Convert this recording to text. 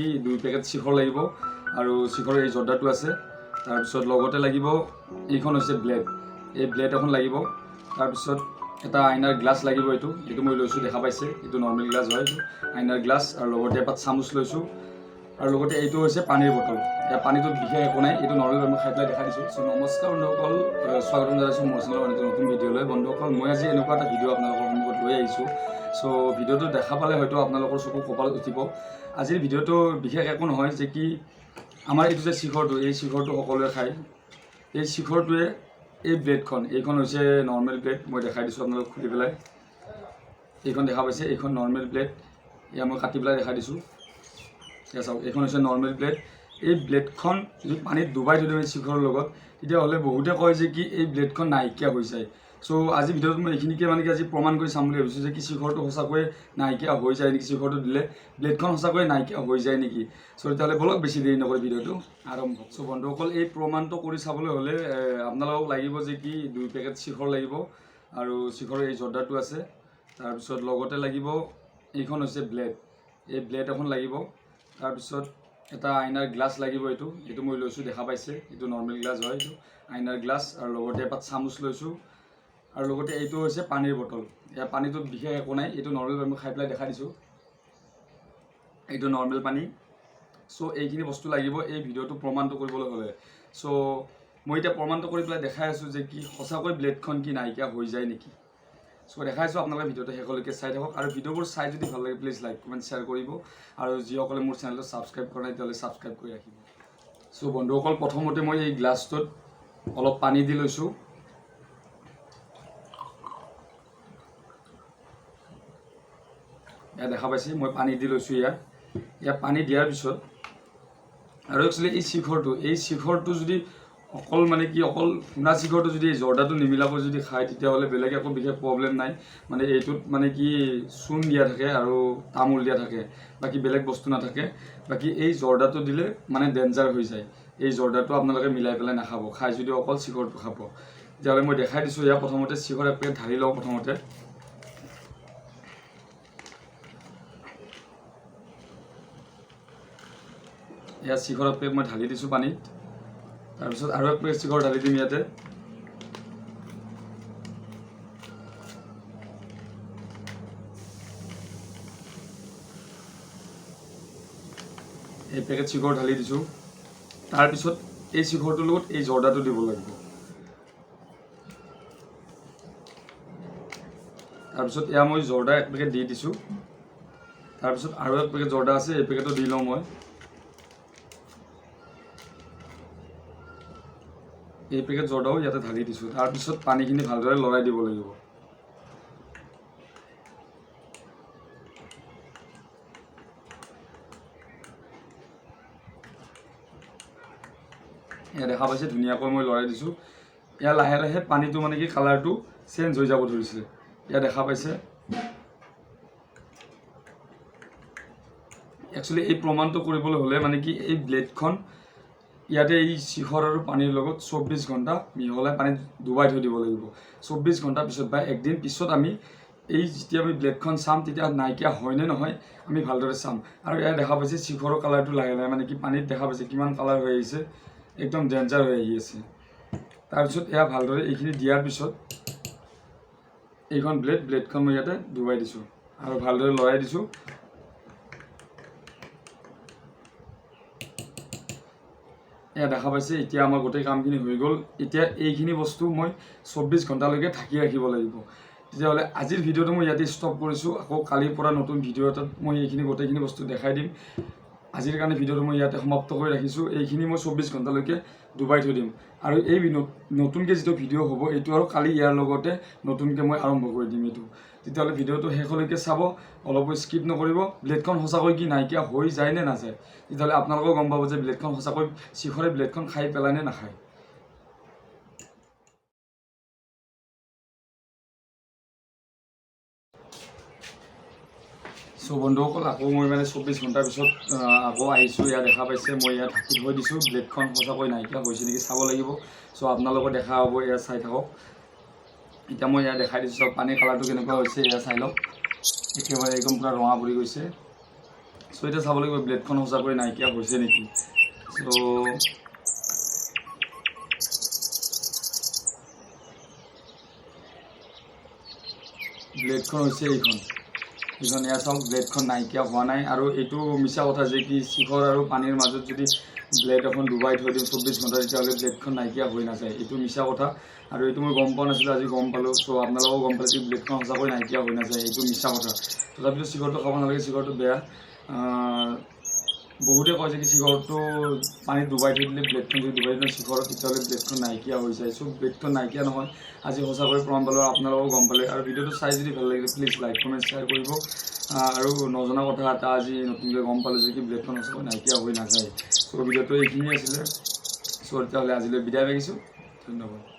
2 packet শিখৰ লাগিব আৰু শিখৰৰ এই জৰ্দাটো আছে। তাৰপিছত লগতে লাগিব এইখন হৈছে ব্লেড, এই ব্লেড এখন লাগিব। তাৰপিছত এটা আইনাৰ গ্লাছ লাগিব, এইটো মই লৈছোঁ, দেখা পাইছে, এইটো নৰ্মেল গ্লাছ হয়, এইটো আইনাৰ গ্লাছ। আৰু লগতে এপাত চামুচ লৈছোঁ। আৰু লগতে এইটো হৈছে পানীৰ বটল। এতিয়া পানীটো বিশেষ একো নাই, এইটো নৰ্মেল মই খাই পেলাই দেখাই দিছোঁ। চ' নমস্কাৰ বন্ধুসকল, স্বাগতম জনাইছোঁ মোৰ চেনেলৰ নতুন ভিডিঅ'লৈ। বন্ধুসকল, মই আজি এনেকুৱা এটা ভিডিঅ' আপোনালোকৰ সন্মুখত লৈ আহিছোঁ। চ' ভিডিঅ'টো দেখা পালে হয়তো আপোনালোকৰ চকু কপাল উঠিব। আজিৰ ভিডিঅ'টো বিশেষ একো নহয়, যে কি আমাৰ এইটো যে শিখৰটো, এই শিখৰটো সকলোৱে খায়। এই শিখৰটোৱে এই ব্লেডখন, এইখন হৈছে নৰ্মেল ব্লেড, মই দেখাই দিছোঁ আপোনালোকক খুলি পেলাই। এইখন দেখা পাইছে, এইখন নৰ্মেল ব্লেড, এয়া মই কাটি পেলাই দেখাই দিছোঁ। এয়া চাওক, এইখন হৈছে নৰ্মেল ব্লেড। এই ব্লেডখন যদি পানীত ডুবাই থৈ দিওঁ এই শিখৰৰ লগত, তেতিয়াহ'লে বহুতে কয় যে কি এই ব্লেডখন নাইকিয়া হৈ যায়। চ' আজি ভিডিঅ'ত মই এইখিনিকে কি আজি প্ৰমাণ কৰি চাম বুলি ভাবিছোঁ, যে কি শিখৰটো সঁচাকৈয়ে নাইকিয়া হৈ যায় নেকি, শিখৰটো দিলে ব্লেডখন সঁচাকৈয়ে নাইকিয়া হৈ যায় নেকি। চ' তেতিয়াহ'লে বলক বেছি দেৰি নকৰি ভিডিঅ'টো আৰম্ভ। চ' বন্ধুসকল, এই প্ৰমাণটো কৰি চাবলৈ হ'লে আপোনালোকক লাগিব যে কি 2 পেকেট শিখৰ লাগিব আৰু শিখৰৰ এই জৰ্দাটো আছে। তাৰপিছত লগতে লাগিব এইখন হৈছে ব্লেড, এই ব্লেড এখন লাগিব। তাৰপিছত এটা আইনাৰ গ্লাছ লাগিব, এইটো মই লৈছোঁ, দেখা পাইছে, এইটো নৰ্মেল গ্লাছ হয়, এইটো আইনাৰ গ্লাছ। আৰু লগতে এপাত চামুচ লৈছোঁ। আৰু লগতে এইটো হৈছে পানীৰ বটল। ইয়াৰ পানীটো বিশেষ একো নাই, এইটো নৰ্মেল মই খাই পেলাই দেখাই দিছোঁ, এইটো নৰ্মেল পানী। চ' এইখিনি বস্তু লাগিব এই ভিডিঅ'টো প্ৰমাণটো কৰিবলৈ হ'লে। চ' মই এতিয়া প্ৰমাণটো কৰি পেলাই দেখাই আছোঁ যে কি সঁচাকৈ ব্লেডখন কি নাইকিয়া হৈ যায় নেকি। চ' দেখাইছোঁ, আপোনালোকে ভিডিঅ'টো শেষলৈকে চাই থাকক। আৰু ভিডিঅ'বোৰ চাই যদি ভাল লাগে প্লিজ লাইক কমেণ্ট শ্বেয়াৰ কৰিব। আৰু যিসকলে মোৰ চেনেলটো ছাবস্ক্ৰাইব কৰা নাই তেতিয়াহ'লে ছাবস্ক্ৰাইব কৰি ৰাখিব। চ' বন্ধুসকল, প্ৰথমতে মই এই গ্লাছটোত অলপ পানী দি লৈছোঁ। ইয়াত দেখা পাইছে, মই পানী দি লৈছোঁ। ইয়াত পানী দিয়াৰ পিছত আৰু একচুৱেলি এই শিখৰটো যদি অকল অকল শুনা শিখৰটো যদি এই জৰ্দাটো নিমিলাব যদি খায়, তেতিয়াহ'লে বেলেগ একো বিশেষ প্ৰব্লেম নাই। এইটোত চূণ দিয়া থাকে আৰু তামোল দিয়া থাকে, বাকী বেলেগ বস্তু নাথাকে। বাকী এই জৰ্দাটো দিলে ডেঞ্জাৰ হৈ যায়। এই জৰ্দাটো আপোনালোকে মিলাই পেলাই নাখাব, খাই যদি অকল শিখৰটো খাব। তেতিয়াহ'লে মই দেখাই দিছোঁ। প্ৰথমতে শিখৰ এক পেকেট ঢালি লওঁ। প্ৰথমতে শিখৰ এক পেকেট মই ঢালি দিছোঁ পানীত। তাৰপিছত আৰু এক পেকেট শিখৰ ঢালি দিম ইয়াতে। এই পেকেট শিখৰ ঢালি দিছোঁ। তাৰপিছত এই শিখৰটোৰ লগত এই জৰ্দাটো দিব লাগিব। তাৰপিছত মই জৰ্দা এক পেকেট দি দিছোঁ। তাৰপিছত আৰু এক পেকেট জৰ্দা আছে, এই পেকেটো দি লওঁ মই। এই পেকেট জৰ্দাও ইয়াতে ঢালি দিছোঁ। তাৰপিছত পানীখিনি ভালদৰে লৰাই দিব লাগিব। দেখা পাইছে, ধুনীয়াকৈ মই লৰাই দিছোঁ। লাহে লাহে পানীটো কালাৰটো চেঞ্জ হৈ যাব ধৰিছে। দেখা পাইছে। একচুৱেলি এই প্ৰমাণটো কৰিবলৈ হ'লে এই ব্লেডখন ইয়াতে এই শিখৰ আৰু পানীৰ লগত 24 ঘণ্টা মিহলাই পানীত ডুবাই থৈ দিব লাগিব। 24 ঘণ্টাৰ পিছত বা একদিন পিছত আমি যেতিয়া ব্লেডখন চাম, তেতিয়া নাইকিয়া হয়নে নহয় আমি ভালদৰে চাম। আৰু দেখা পাইছে শিখৰৰ কালাৰটো লাহে লাহে পানীত দেখা পাইছে কিমান কালাৰ হৈ আহিছে, একদম ডেঞ্জাৰ হৈ আহি আছে। তাৰপিছত ভালদৰে এইখিনি দিয়াৰ পিছত এইখন ব্লেডখন মই ইয়াতে ডুবাই দিছোঁ আৰু ভালদৰে লৰাই দিছোঁ। দেখা পাইছে, এতিয়া আমাৰ গোটেই কামখিনি হৈ গ'ল। এতিয়া এইখিনি বস্তু মই 24 ঘণ্টালৈকে ঢাকি ৰাখিব লাগিব। তেতিয়াহ'লে আজিৰ ভিডিঅ'টো মই ইয়াতে ষ্টপ কৰিছোঁ। আকৌ কালিৰ পৰা নতুন ভিডিঅ' এটাত মই গোটেইখিনি বস্তু দেখাই দিম। আজিৰ কাৰণে ভিডিঅ'টো মই ইয়াতে সমাপ্ত কৰি ৰাখিছোঁ। এইখিনি মই 24 ঘণ্টালৈকে ডুবাই থৈ দিম। আৰু এই নতুনকৈ যিটো ভিডিঅ' হ'ব, এইটো আৰু কালি ইয়াৰ লগতে নতুনকৈ মই আৰম্ভ কৰি দিম এইটো। তেতিয়াহ'লে ভিডিঅ'টো শেষলৈকে চাব, অলপো স্কিপ নকৰিব। ব্লেডখন সঁচাকৈ কি নাইকিয়া হৈ যায় নে নাযায়, তেতিয়াহ'লে আপোনালোকেও গম পাব যে ব্লেডখন সঁচাকৈ শিখৰে ব্লেডখন খাই পেলায় নে নাখায়। চ' বন্ধুসকল, আকৌ মই 24 ঘণ্টাৰ পিছত আকৌ আহিছোঁ। দেখা পাইছে, মই ঢাকি থৈ দিছোঁ। ব্লেডখন সঁচাকৈ নাইকিয়া হৈছে নেকি চাব লাগিব। চ' আপোনালোকৰ দেখা হ'ব, চাই থাকক। এতিয়া মই দেখাই দিছোঁ, পানীৰ কালাৰটো কেনেকুৱা হৈছে চাই লওক। একেবাৰে একদম পূৰা ৰঙা পৰি গৈছে। চ' এতিয়া চাব লাগিব ব্লেডখন সঁচাকৈ নাইকিয়া হৈছে নেকি। চ' ব্লেডখন হৈছে এইখন এয়া চাওক, ব্লেডখন নাইকিয়া হোৱা নাই। আৰু এইটো মিছা কথা যে কি শিখৰ আৰু পানীৰ মাজত যদি ব্লেড এখন ডুবাই থৈ দিওঁ 24 ঘণ্টা তেতিয়াহ'লে ব্লেডখন নাইকিয়া হৈ নাযায়। এইটো মিছা কথা, আৰু এইটো মই গম পোৱা নাছিলোঁ, আজি গম পালোঁ। চ' আপোনালোকেও গম পালে যে ব্লেডখন সঁচাকৈ নাইকিয়া হৈ নাযায়, এইটো মিছা কথা। তথাপিতো চিগাৰেটটো খাব নালাগে, চিগাৰেটটো বেয়া। বহুতে কয় যে কি চিগাৰেটটো পানীত ডুবাই থৈ দিলে, ব্লেডখন যদি ডুবাই দিওঁ চিগাৰেট তেতিয়াহ'লে ব্লেডখন নাইকিয়া হৈ যায়। চ' ব্লেডখন নাইকিয়া নহয়, আজি সঁচাকৈ প্ৰমাণ পালোঁ, আপোনালোকেও গম পালে। আৰু ভিডিঅ'টো চাই যদি ভাল লাগিলে প্লিজ লাইক কমেণ্ট শ্বেয়াৰ কৰিব। আৰু নজনা কথা এটা আজি নতুনকৈ গম পালোঁ যে কি ব্লেডখন সঁচাকৈ নাইকিয়া হৈ নাযায়। চ' ভিডিঅ'টো এইখিনিয়ে আছিলে। চ' তেতিয়াহ'লে আজিলৈ বিদায় মাগিছোঁ, ধন্যবাদ।